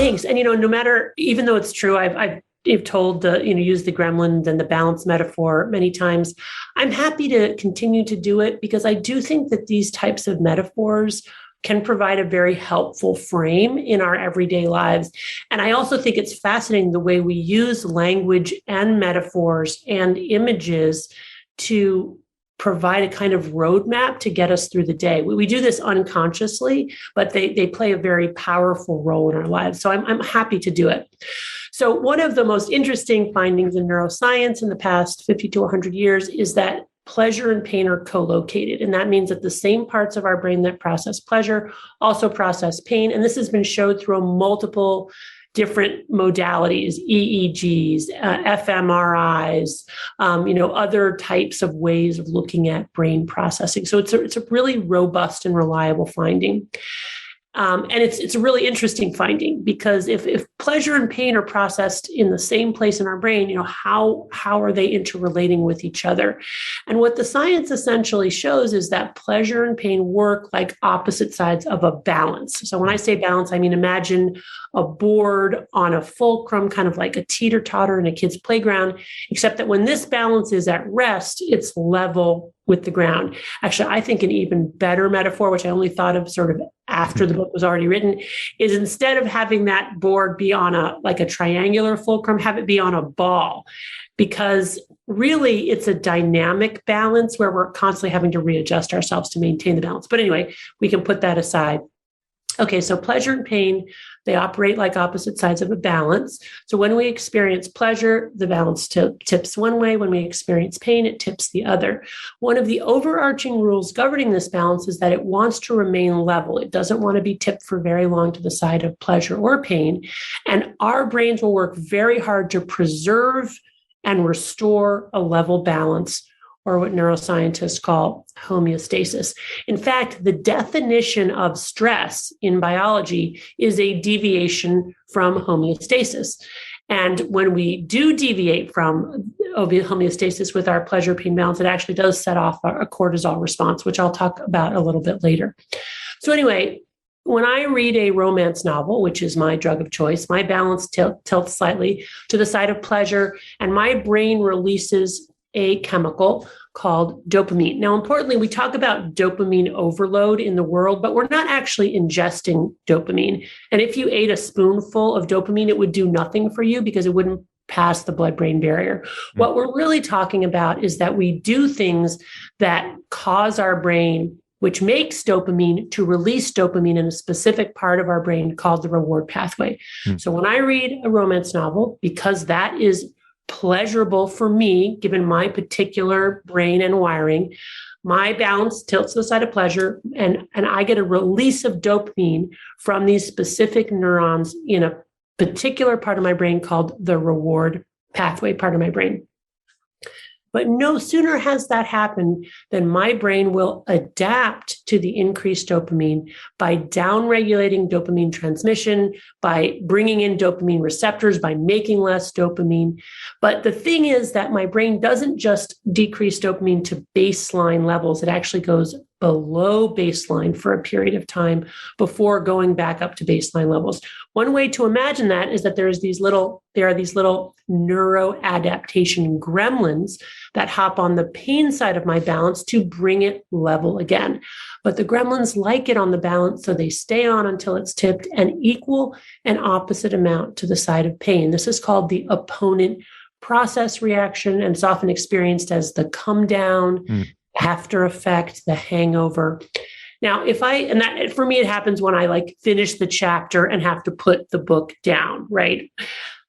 thanks. And, no matter, even though it's true, I've told use the gremlin and the balance metaphor many times. I'm happy to continue to do it because I do think that these types of metaphors can provide a very helpful frame in our everyday lives. And I also think it's fascinating the way we use language and metaphors and images to provide a kind of roadmap to get us through the day. We do this unconsciously, but they play a very powerful role in our lives. So I'm happy to do it. So one of the most interesting findings in neuroscience in the past 50 to 100 years is that pleasure and pain are co-located. And that means that the same parts of our brain that process pleasure also process pain. And this has been showed through multiple different modalities, EEGs, fMRIs, other types of ways of looking at brain processing. So it's a really robust and reliable finding. And it's a really interesting finding because if pleasure and pain are processed in the same place in our brain, how are they interrelating with each other? And what the science essentially shows is that pleasure and pain work like opposite sides of a balance. So when I say balance, I mean, imagine a board on a fulcrum, kind of like a teeter-totter in a kid's playground, except that when this balance is at rest, it's level with the ground. Actually, I think an even better metaphor, which I only thought of sort of after the book was already written, is instead of having that board be on a triangular fulcrum, have it be on a ball, because really it's a dynamic balance where we're constantly having to readjust ourselves to maintain the balance. But anyway, we can put that aside. Okay, so pleasure and pain, they operate like opposite sides of a balance. So when we experience pleasure, the balance tips one way. When we experience pain, it tips the other. One of the overarching rules governing this balance is that it wants to remain level. It doesn't want to be tipped for very long to the side of pleasure or pain. And our brains will work very hard to preserve and restore a level balance, or what neuroscientists call homeostasis. In fact, the definition of stress in biology is a deviation from homeostasis. And when we do deviate from homeostasis with our pleasure-pain balance, it actually does set off a cortisol response, which I'll talk about a little bit later. So anyway, when I read a romance novel, which is my drug of choice, my balance tilts slightly to the side of pleasure, and my brain releases a chemical called dopamine. Now, importantly, we talk about dopamine overload in the world, but we're not actually ingesting dopamine. And if you ate a spoonful of dopamine, it would do nothing for you because it wouldn't pass the blood-brain barrier. What we're really talking about is that we do things that cause our brain, which makes dopamine, to release dopamine in a specific part of our brain called the reward pathway. So when I read a romance novel, because that is pleasurable for me, given my particular brain and wiring, my balance tilts to the side of pleasure, and I get a release of dopamine from these specific neurons in a particular part of my brain called the reward pathway part of my brain. But no sooner has that happened than my brain will adapt to the increased dopamine by downregulating dopamine transmission, by bringing in dopamine receptors, by making less dopamine. But the thing is that my brain doesn't just decrease dopamine to baseline levels. It actually goes below baseline for a period of time before going back up to baseline levels. One way to imagine that is that there are these little neuroadaptation gremlins that hop on the pain side of my balance to bring it level again. But the gremlins like it on the balance, so they stay on until it's tipped an equal and opposite amount to the side of pain. This is called the opponent process reaction, and it's often experienced as the come down, after effect, the hangover. Now, for me, it happens when I finish the chapter and have to put the book down, right?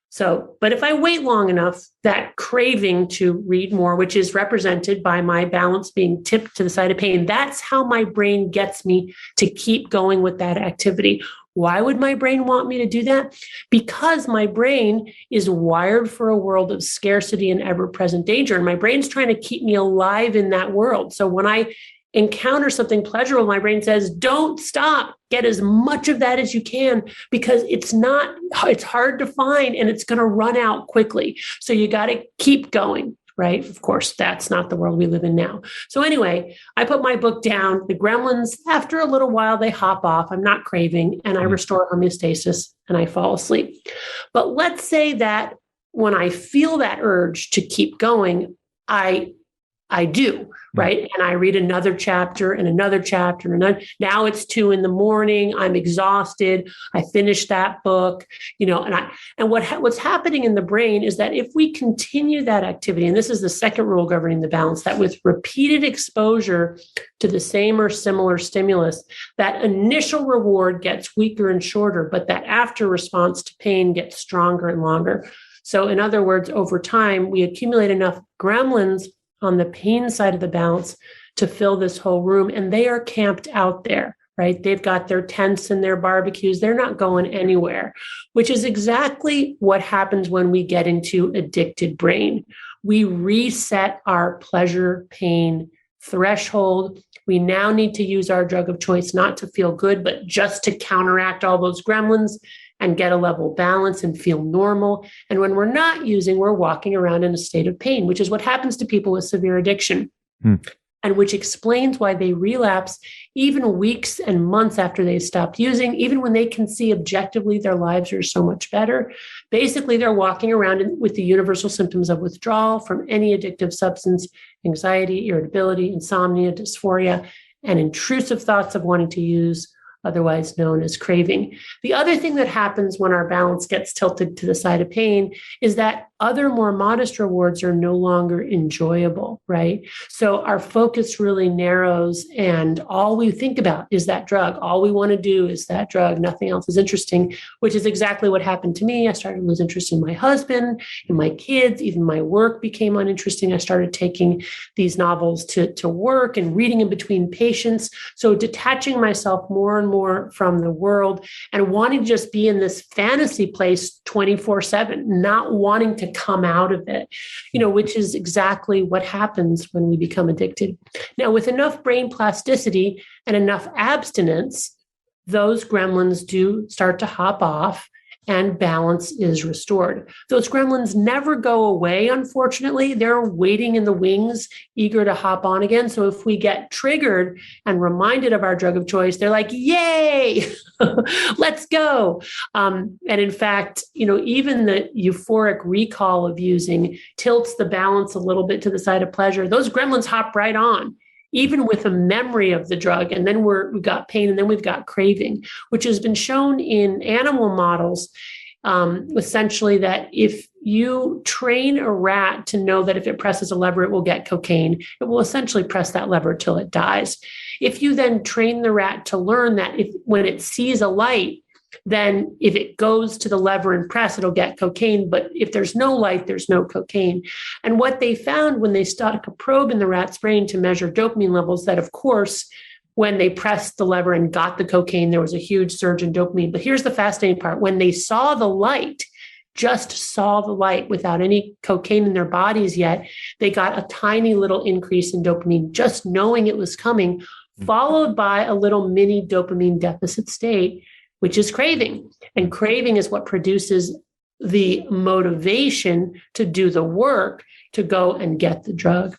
So, but if I wait long enough, that craving to read more, which is represented by my balance being tipped to the side of pain, that's how my brain gets me to keep going with that activity. Why would my brain want me to do that? Because my brain is wired for a world of scarcity and ever-present danger. And my brain's trying to keep me alive in that world. So when I encounter something pleasurable, my brain says, don't stop, get as much of that as you can, because it's hard to find and it's going to run out quickly. So you got to keep going. right? Of course, that's not the world we live in now. So anyway, I put my book down. The gremlins, after a little while, they hop off. I'm not craving, and I restore homeostasis and I fall asleep. But let's say that when I feel that urge to keep going, I do, right? And I read another chapter and another chapter and another. Now it's 2 a.m. I'm exhausted. I finished that book, and what's happening in the brain is that if we continue that activity, and this is the second rule governing the balance, that with repeated exposure to the same or similar stimulus, that initial reward gets weaker and shorter, but that after response to pain gets stronger and longer. So in other words, over time, we accumulate enough gremlins on the pain side of the balance to fill this whole room. And they are camped out there, right? They've got their tents and their barbecues. They're not going anywhere, which is exactly what happens when we get into addicted brain. We reset our pleasure pain threshold. We now need to use our drug of choice, not to feel good, but just to counteract all those gremlins and get a level balance and feel normal. And when we're not using, we're walking around in a state of pain, which is what happens to people with severe addiction. And which explains why they relapse even weeks and months after they stopped using, even when they can see objectively their lives are so much better. Basically, they're walking around with the universal symptoms of withdrawal from any addictive substance: anxiety, irritability, insomnia, dysphoria, and intrusive thoughts of wanting to use, otherwise known as craving. The other thing that happens when our balance gets tilted to the side of pain is that other more modest rewards are no longer enjoyable, right? So our focus really narrows, and all we think about is that drug. All we want to do is that drug. Nothing else is interesting, which is exactly what happened to me. I started to lose interest in my husband, in my kids, even my work became uninteresting. I started taking these novels to work and reading in between patients. So detaching myself more and more from the world and wanting to just be in this fantasy place 24/7, not wanting to come out of it, which is exactly what happens when we become addicted. Now, with enough brain plasticity and enough abstinence, those gremlins do start to hop off and balance is restored. Those gremlins never go away, unfortunately. They're waiting in the wings, eager to hop on again. So if we get triggered and reminded of our drug of choice, they're like, yay, let's go. And in fact, even the euphoric recall of using tilts the balance a little bit to the side of pleasure. Those gremlins hop right on, even with a memory of the drug. And then we've got pain, and then we've got craving, which has been shown in animal models, essentially that if you train a rat to know that if it presses a lever, it will get cocaine, it will essentially press that lever till it dies. If you then train the rat to learn that when it sees a light, then if it goes to the lever and press, it'll get cocaine. But if there's no light, there's no cocaine. And what they found when they stuck a probe in the rat's brain to measure dopamine levels, that of course, when they pressed the lever and got the cocaine, there was a huge surge in dopamine. But here's the fascinating part. When they saw the light, just saw the light without any cocaine in their bodies yet, they got a tiny little increase in dopamine, just knowing it was coming, followed by a little mini dopamine deficit state, which is craving. And craving is what produces the motivation to do the work to go and get the drug.